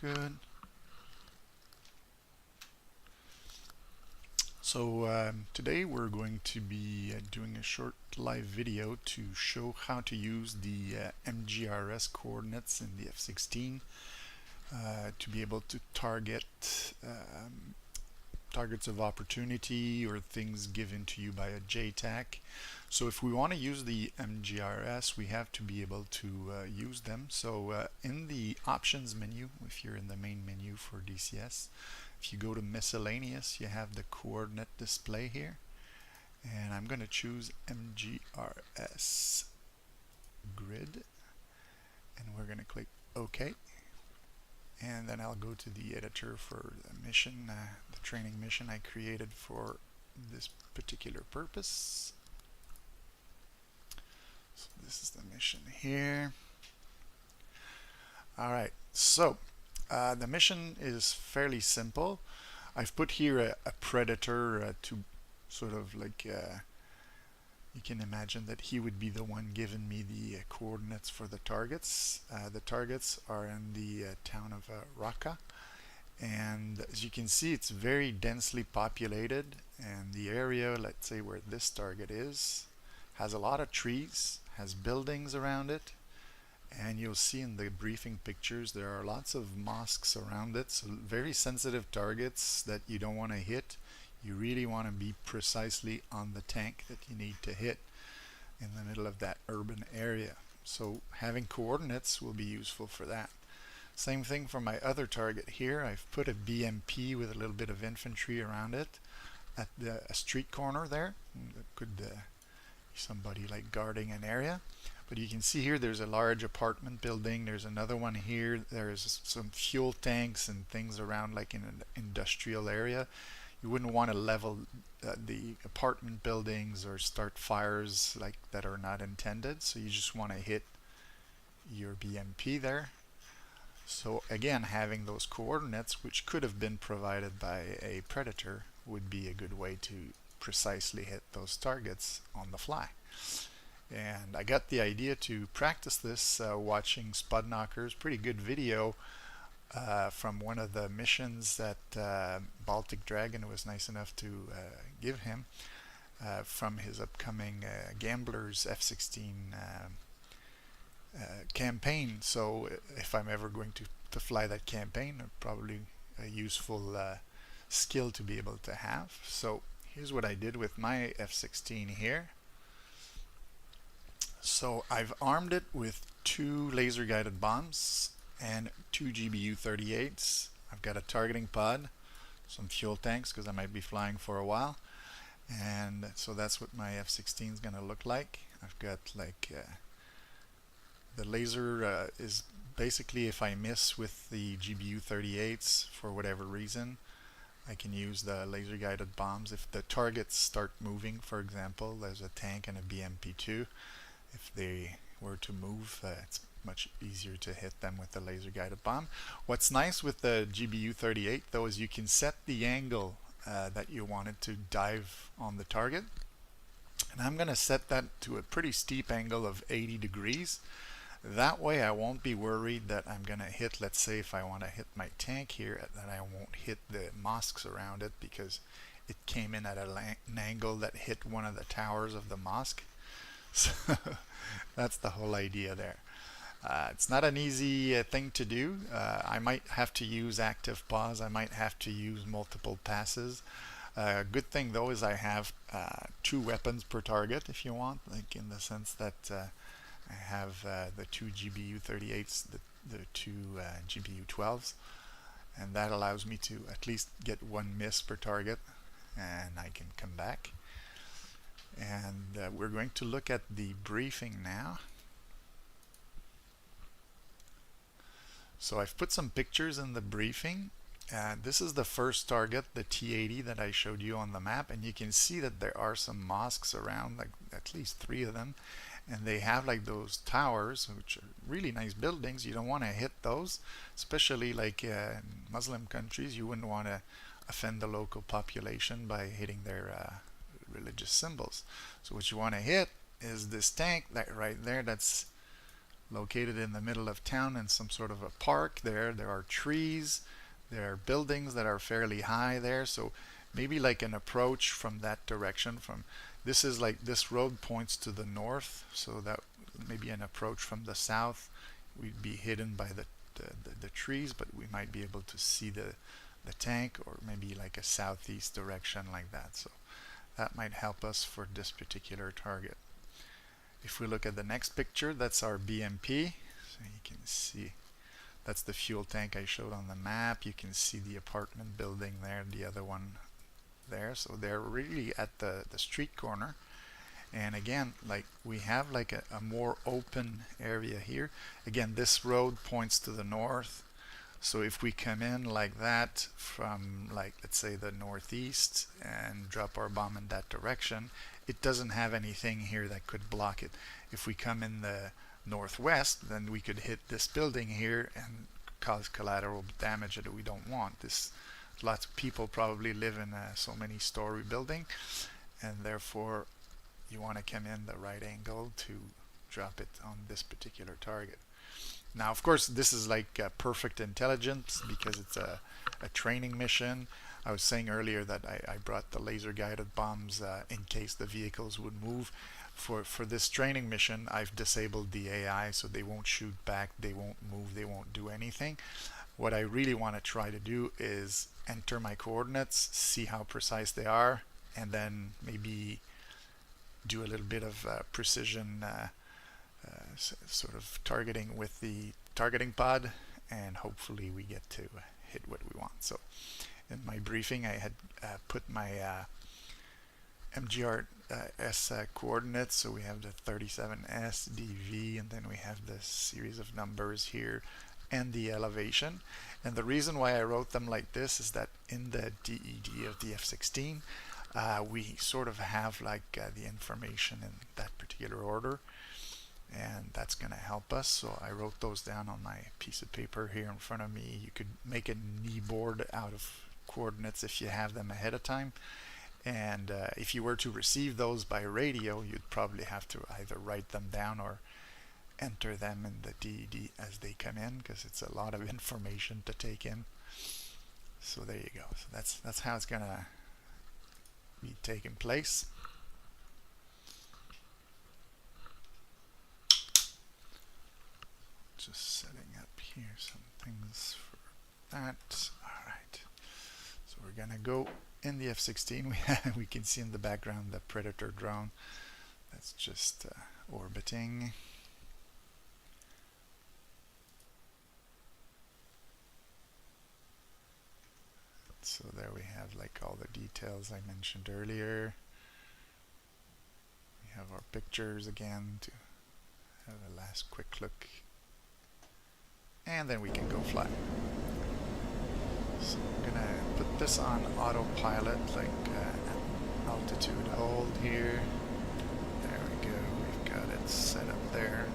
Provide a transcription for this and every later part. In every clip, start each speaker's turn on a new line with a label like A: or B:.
A: Good. So today we're going to be doing a short live video to show how to use the MGRS coordinates in the F-16 to be able to target targets of opportunity or things given to you by a JTAC. So if we want to use the MGRS, we have to be able to use them. So in the options menu, if you're in the main menu for DCS, if you go to miscellaneous, you have the coordinate display here, and I'm going to choose MGRS grid, and we're going to click OK. And then I'll go to the editor for the mission, the training mission I created for this particular purpose. So this is the mission here. Alright, so the mission is fairly simple. I've put here a Predator to sort of like, you can imagine that he would be the one giving me the coordinates for the targets. The targets are in the town of Raqqa, and as you can see, it's very densely populated, and the area, let's say where this target is, has a lot of trees, has buildings around it, and you'll see in the briefing pictures there are lots of mosques around it, so very sensitive targets that you don't want to hit. You really want to be precisely on the tank that you need to hit in the middle of that urban area. So having coordinates will be useful for that. Same thing for my other target here. I've put a BMP with a little bit of infantry around it at a street corner there. That could be somebody like guarding an area. But you can see here there's a large apartment building. There's another one here. There's some fuel tanks and things around like in an industrial area. You wouldn't want to level the apartment buildings or start fires like that are not intended, so you just want to hit your BMP there. So again, having those coordinates, which could have been provided by a Predator, would be a good way to precisely hit those targets on the fly. And I got the idea to practice this watching Spudknocker's pretty good video from one of the missions that Baltic Dragon was nice enough to give him from his upcoming Gamblers F-16 campaign. So if I'm ever going to fly that campaign, probably a useful skill to be able to have. So here's what I did with my F-16 here. So I've armed it with 2 laser guided bombs and 2 GBU-38s. I've got a targeting pod, some fuel tanks because I might be flying for a while, and so that's what my F-16 is going to look like. I've got like the laser is basically, if I miss with the GBU-38s for whatever reason, I can use the laser guided bombs. If the targets start moving, for example, there's a tank and a BMP-2, if they were to move, it's much easier to hit them with the laser guided bomb. What's nice with the GBU-38 though is you can set the angle that you wanted to dive on the target, and I'm going to set that to a pretty steep angle of 80 degrees. That way I won't be worried that I'm going to hit, let's say if I want to hit my tank here, that I won't hit the mosques around it because it came in at an angle that hit one of the towers of the mosque. So that's the whole idea there. It's not an easy thing to do. I might have to use active pause. I might have to use multiple passes. Good thing though is I have 2 weapons per target if you want, like in the sense that I have the 2 GBU-38s, the 2 GBU-12s, and that allows me to at least get 1 miss per target, and I can come back. And we're going to look at the briefing now. So I've put some pictures in the briefing. This is the first target, the T-80 that I showed you on the map, and you can see that there are some mosques around, like at least 3 of them, and they have like those towers, which are really nice buildings. You don't want to hit those, especially like in Muslim countries. You wouldn't want to offend the local population by hitting their religious symbols. So what you want to hit is this tank that right there, that's located in the middle of town in some sort of a park there. There are trees, there are buildings that are fairly high there, so maybe like an approach from that direction. From this is like this road points to the north, so that maybe an approach from the south. We'd be hidden by the trees, but we might be able to see the tank, or maybe like a southeast direction like that. So that might help us for this particular target. If we look at the next picture, that's our BMP. So you can see that's the fuel tank I showed on the map. You can see the apartment building there, the other one there. So they're really at the street corner. And again, like we have like a more open area here. Again, this road points to the north. So if we come in like that from, like, let's say the northeast and drop our bomb in that direction, it doesn't have anything here that could block it. If we come in the northwest, then we could hit this building here and cause collateral damage that we don't want. Lots of people probably live in a so many story building, and therefore you want to come in the right angle to drop it on this particular target. Now, of course, this is like perfect intelligence because it's a training mission. I was saying earlier that I brought the laser guided bombs in case the vehicles would move. For this training mission, I've disabled the AI, so they won't shoot back, they won't move, they won't do anything. What I really want to try to do is enter my coordinates, see how precise they are, and then maybe do a little bit of precision sort of targeting with the targeting pod, and hopefully we get to hit what we want. So in my briefing, I had put my MGRS coordinates. So we have the 37S, DV, and then we have this series of numbers here and the elevation. And the reason why I wrote them like this is that in the DED of the F-16, we sort of have like the information in that particular order, and that's going to help us. So I wrote those down on my piece of paper here in front of me. You could make a knee board out of coordinates if you have them ahead of time, and if you were to receive those by radio, you'd probably have to either write them down or enter them in the DED as they come in, because it's a lot of information to take in. So there you go. So that's how it's going to be taking place. Just setting up here some things for that. Alright, so we're gonna go in the F-16. We can see in the background the Predator drone that's just orbiting. So there we have like all the details I mentioned earlier. We have our pictures again to have a last quick look, and then we can go fly. So I'm gonna put this on autopilot, like altitude hold here. There we go, we've got it set up there.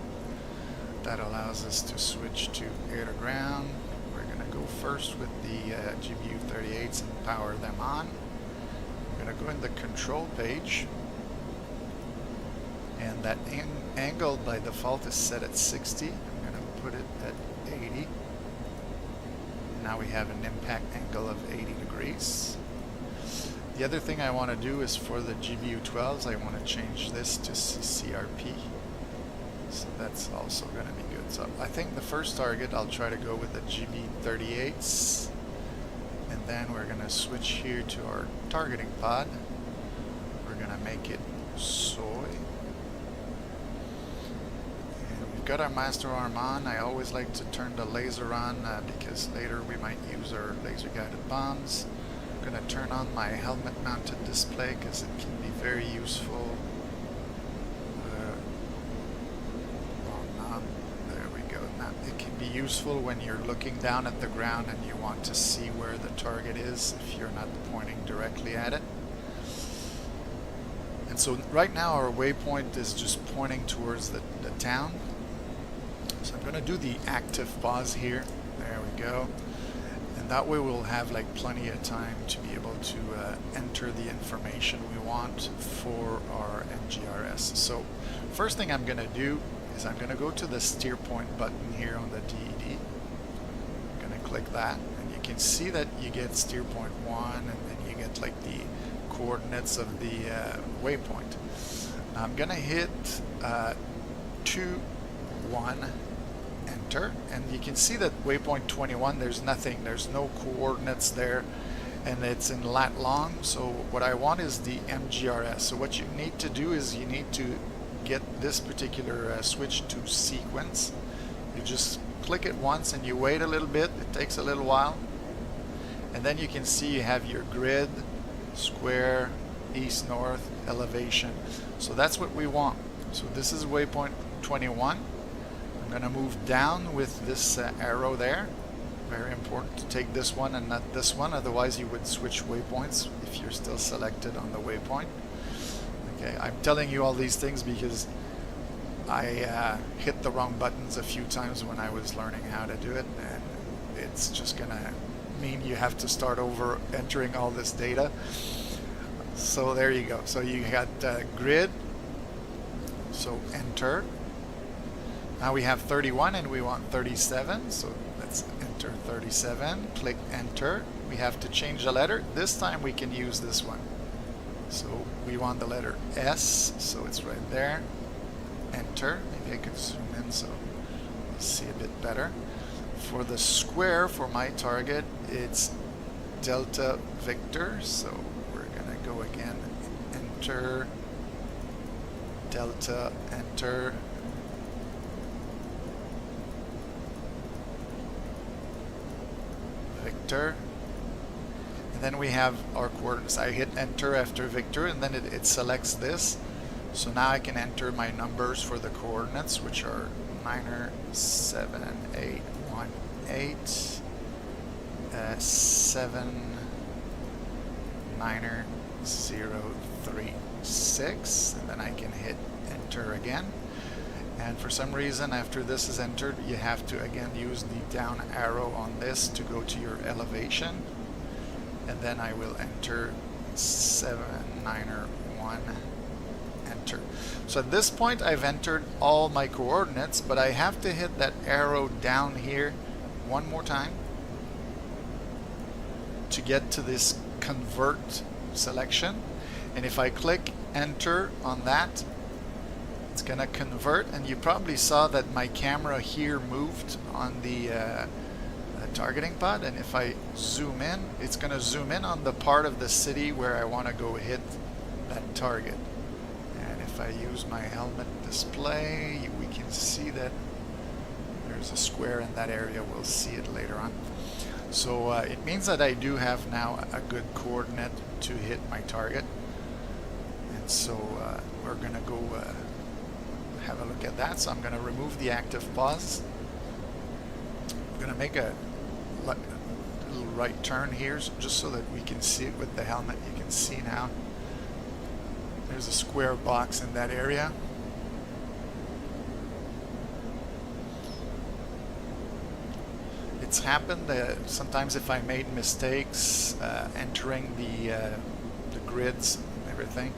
A: That allows us to switch to air to ground. We're gonna go first with the GBU-38s and power them on. I'm gonna go in the control page, and that angle by default is set at 60. I'm gonna put it at 80. Now we have an impact angle of 80 degrees. The other thing I want to do is for the GBU-12s, I want to change this to CRP. So that's also going to be good. So I think the first target I'll try to go with the GBU-38s, and then we're going to switch here to our targeting pod. We're going to make it soy. Got our master arm on. I always like to turn the laser on because later we might use our laser guided bombs. I'm going to turn on my helmet mounted display because it can be very useful. There we go. Now it can be useful when you're looking down at the ground and you want to see where the target is if you're not pointing directly at it. And so right now our waypoint is just pointing towards the town. So I'm going to do the active pause here. There we go. And that way we'll have like plenty of time to be able to enter the information we want for our MGRS. So first thing I'm going to do is I'm going to go to the steer point button here on the DED. I'm going to click that, and you can see that you get steer point 1, and then you get like the coordinates of the waypoint. Now I'm going to hit 2, 1, enter, and you can see that waypoint 21, there's nothing, there's no coordinates there, and it's in lat long. So what I want is the MGRS. So what you need to do is you need to get this particular switch to sequence. You just click it once and you wait a little bit. It takes a little while, and then you can see you have your grid, square, east, north, elevation. So that's what we want. So this is waypoint 21. I'm going to move down with this arrow there. Very important to take this one and not this one, otherwise you would switch waypoints if you're still selected on the waypoint. Okay, I'm telling you all these things because I hit the wrong buttons a few times when I was learning how to do it, and it's just gonna mean you have to start over entering all this data. So there you go. So you got grid, so enter. Now we have 31 and we want 37, so let's enter 37, click enter. We have to change the letter. This time we can use this one. So we want the letter S, so it's right there. Enter. Maybe I can zoom in so you see a bit better. For the square, for my target, it's Delta Victor, so we're gonna go again, enter, Delta, enter, Victor, and then we have our coordinates. I hit enter after Victor, and then it selects this. So now I can enter my numbers for the coordinates, which are 97818, 79036, and then I can hit enter again. And for some reason, after this is entered, you have to again use the down arrow on this to go to your elevation, and then I will enter 791, enter. So at this point I've entered all my coordinates, but I have to hit that arrow down here one more time to get to this convert selection. And if I click enter on that, it's gonna convert, and you probably saw that my camera here moved on the targeting pod, and if I zoom in, it's gonna zoom in on the part of the city where I want to go hit that target. And if I use my helmet display, we can see that there's a square in that area. We'll see it later on. So it means that I do have now a good coordinate to hit my target, and so we're gonna go have a look at that. So I'm going to remove the active pause. I'm going to make a little right turn here, just so that we can see it with the helmet. You can see now there's a square box in that area. It's happened sometimes if I made mistakes entering the grids and everything,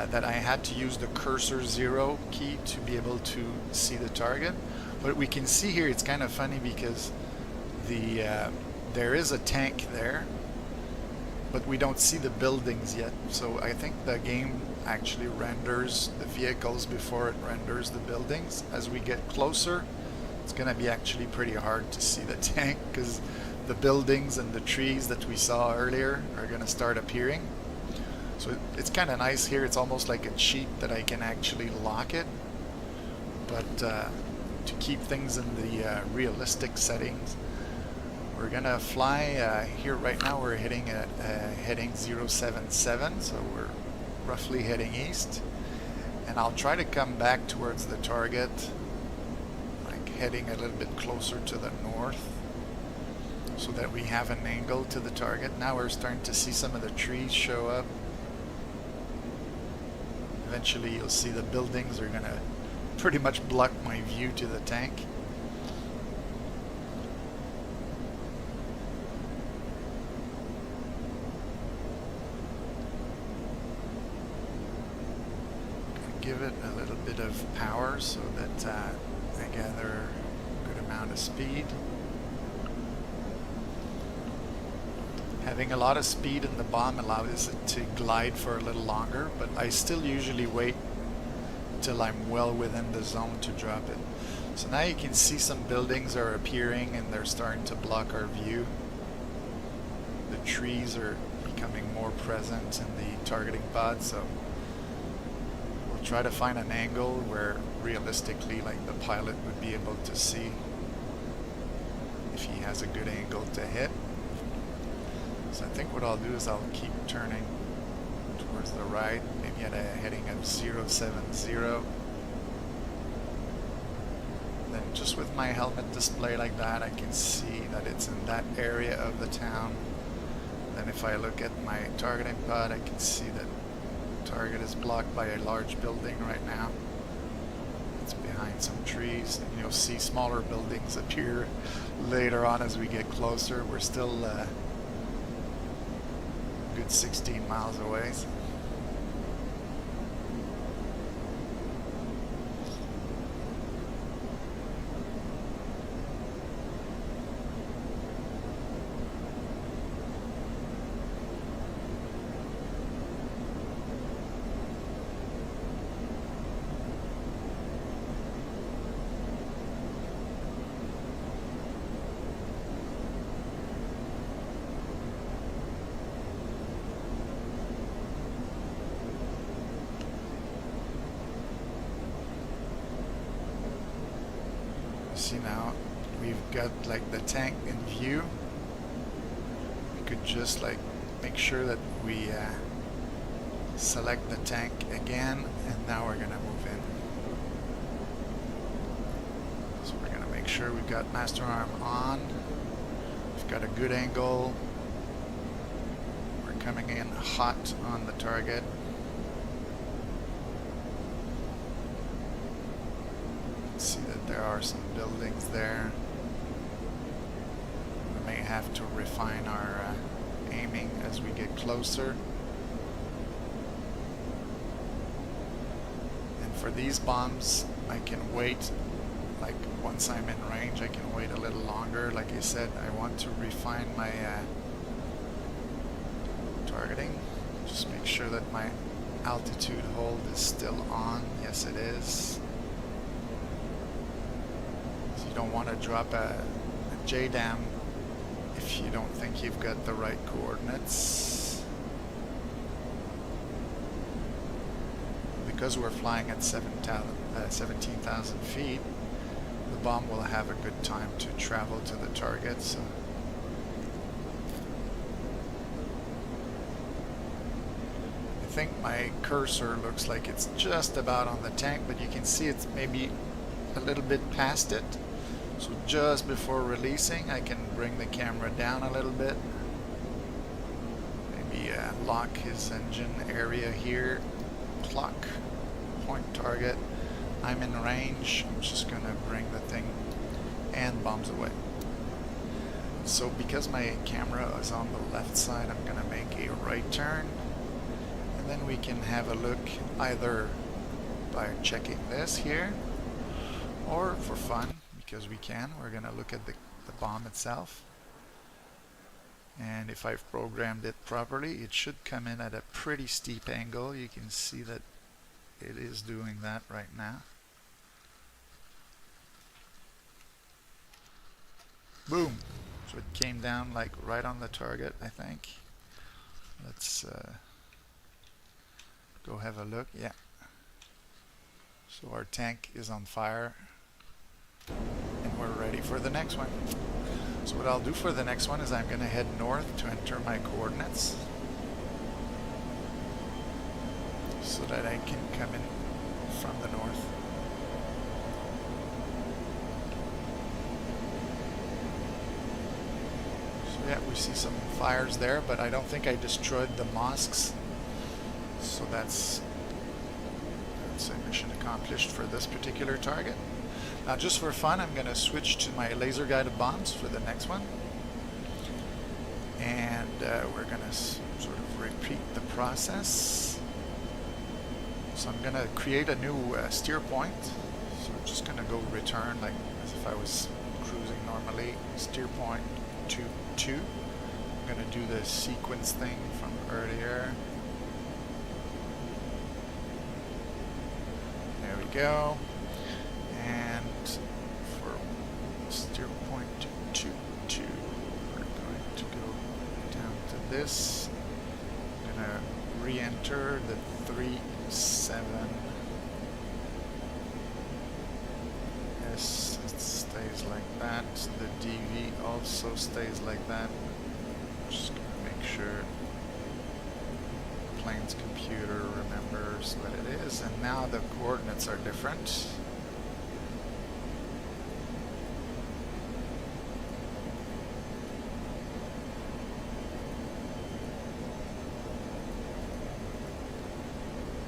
A: that I had to use the cursor 0 key to be able to see the target. But we can see here, it's kind of funny because there is a tank there, but we don't see the buildings yet. So I think the game actually renders the vehicles before it renders the buildings. As we get closer, it's going to be actually pretty hard to see the tank, because the buildings and the trees that we saw earlier are going to start appearing. So it's kind of nice here. It's almost like a cheat that I can actually lock it. But to keep things in the realistic settings, we're gonna fly here right now. We're hitting at heading 077, so we're roughly heading east. And I'll try to come back towards the target, like heading a little bit closer to the north, so that we have an angle to the target. Now we're starting to see some of the trees show up. Eventually you'll see the buildings are going to pretty much block my view to the tank. give it a little bit of power so that I gather a good amount of speed. Having a lot of speed in the bomb allows it to glide for a little longer, but I still usually wait till I'm well within the zone to drop it. So now you can see some buildings are appearing and they're starting to block our view. The trees are becoming more present in the targeting pod, so we'll try to find an angle where realistically like the pilot would be able to see if he has a good angle to hit. So I think what I'll do is I'll keep turning towards the right, maybe at a heading of 070. Then just with my helmet display like that, I can see that it's in that area of the town. Then if I look at my targeting pod, I can see that the target is blocked by a large building right now. It's behind some trees, and you'll see smaller buildings appear later on as we get closer. We're still a good 16 miles away. See, now we've got like the tank in view. We could just like make sure that we select the tank again, and now we're gonna move in. So we're gonna make sure we've got master arm on. We've got a good angle. We're coming in hot on the target. See that there are some buildings there. We may have to refine our aiming as we get closer. And for these bombs, I can wait, like once I'm in range, I can wait a little longer. Like I said, I want to refine my targeting. Just make sure that my altitude hold is still on. Yes, it is. You don't want to drop a JDAM if you don't think you've got the right coordinates. Because we're flying at 17,000 feet, the bomb will have a good time to travel to the target. So I think my cursor looks like it's just about on the tank, but you can see it's maybe a little bit past it. So just before releasing, I can bring the camera down a little bit. Maybe lock his engine area here. Clock, point target. I'm in range. I'm just going to bring the thing and bombs away. So because my camera is on the left side, I'm going to make a right turn. And then we can have a look either by checking this here, or for fun, because we can, we're going to look at the bomb itself. And if I've programmed it properly, it should come in at a pretty steep angle. You can see that it is doing that right now. Boom! So it came down like right on the target, I think. Let's go have a look. Yeah. So our tank is on fire. And we're ready for the next one. So what I'll do for the next one is I'm going to head north to enter my coordinates so that I can come in from the north. So yeah, we see some fires there, but I don't think I destroyed the mosques. So that's a mission accomplished for this particular target. Now just for fun, I'm going to switch to my laser guided bombs for the next one. And we're going to sort of repeat the process. So I'm gonna create a new steer point. So I'm just gonna go return like as if I was cruising normally. Steer point 2, 2. I'm gonna do the sequence thing from earlier. There we go. And for steer point 2, 2, we're going to go down to this. I'm gonna re-enter the 3, 7. Yes, it stays like that. The DV also stays like that. Just gonna make sure the plane's computer remembers what it is, and now the coordinates are different.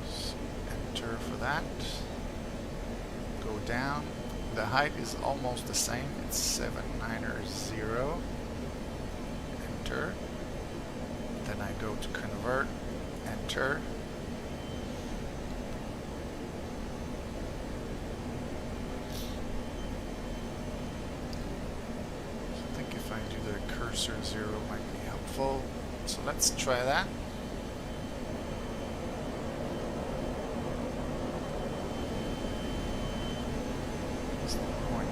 A: So enter for that. Go down. The height is almost the same. It's 790. Enter. Then I go to convert. Enter. I think if I do the cursor 0 might be helpful. So let's try that. Point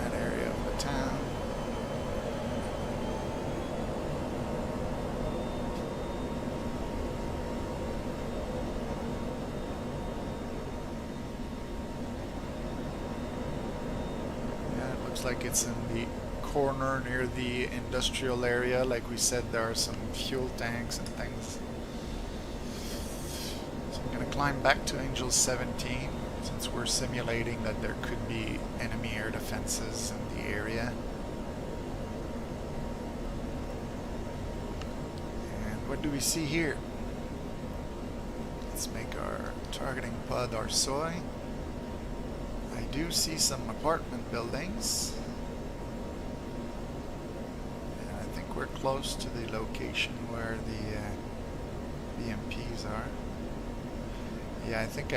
A: that area of the town. Yeah, it looks like it's in the corner near the industrial area. Like we said, there are some fuel tanks and things. So I'm going to climb back to Angel 17. Since we're simulating that there could be enemy air defenses in the area. And what do we see here? Let's make our targeting pod our soy. I do see some apartment buildings. And I think we're close to the location where the BMPs are. Yeah, I think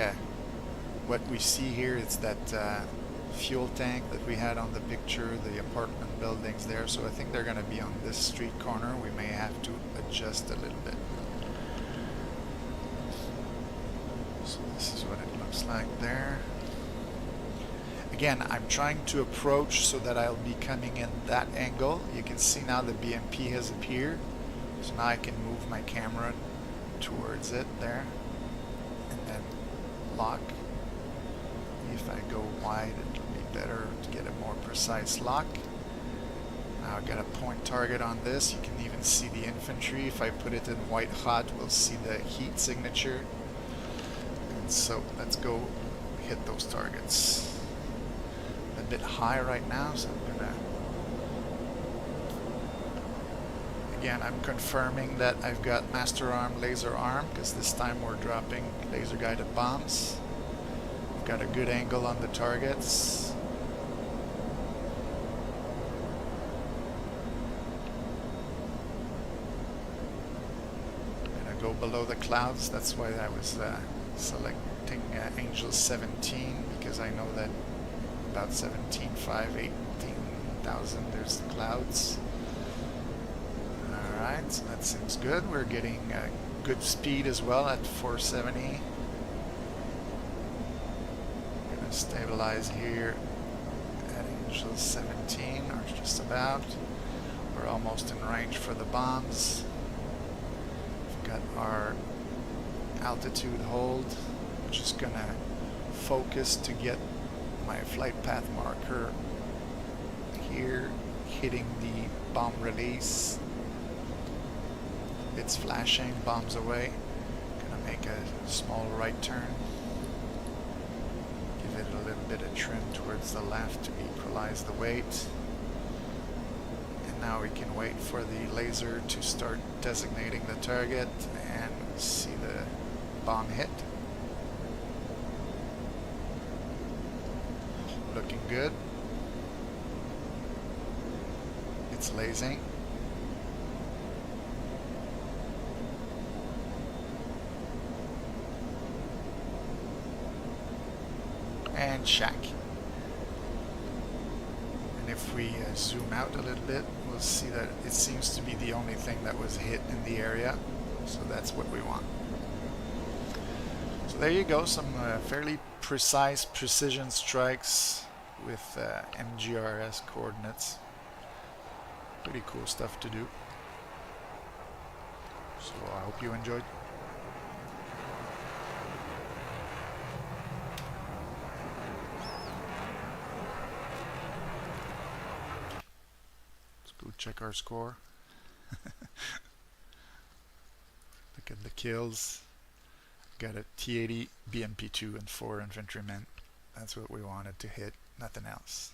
A: what we see here is that fuel tank that we had on the picture, the apartment buildings there. So I think they're going to be on this street corner. We may have to adjust a little bit. So this is what it looks like there. Again, I'm trying to approach so that I'll be coming in that angle. You can see now the BMP has appeared. So now I can move my camera towards it there. And then lock. If I go wide, it'll be better to get a more precise lock. Now I've got a point target on this. You can even see the infantry. If I put it in white hot, we'll see the heat signature. And so let's go hit those targets. A bit high right now, so I'm gonna... Again, I'm confirming that I've got master arm, laser arm, because this time we're dropping laser guided bombs. Got a good angle on the targets. I'm gonna go below the clouds. That's why I was selecting Angel 17, because I know that about 17,500, 18,000 there's the clouds. Alright, so that seems good. We're getting good speed as well at 470. Stabilize here at Angel 17, or just about. We're almost in range for the bombs. We've got our altitude hold. I'm just gonna focus to get my flight path marker here, hitting the bomb release. It's flashing, bombs away. Gonna make a small right turn. Give it a little bit of trim towards the left to equalize the weight. And now we can wait for the laser to start designating the target and see the bomb hit. Looking good. It's lasing. and shack. And if we zoom out a little bit, we'll see that it seems to be the only thing that was hit in the area. So that's what we want. So there you go, some fairly precise precision strikes with MGRS coordinates. Pretty cool stuff to do. So I hope you enjoyed. Let's go check our score. Look at the kills. Got a T-80, BMP-2, and 4 infantrymen. That's what we wanted to hit, nothing else.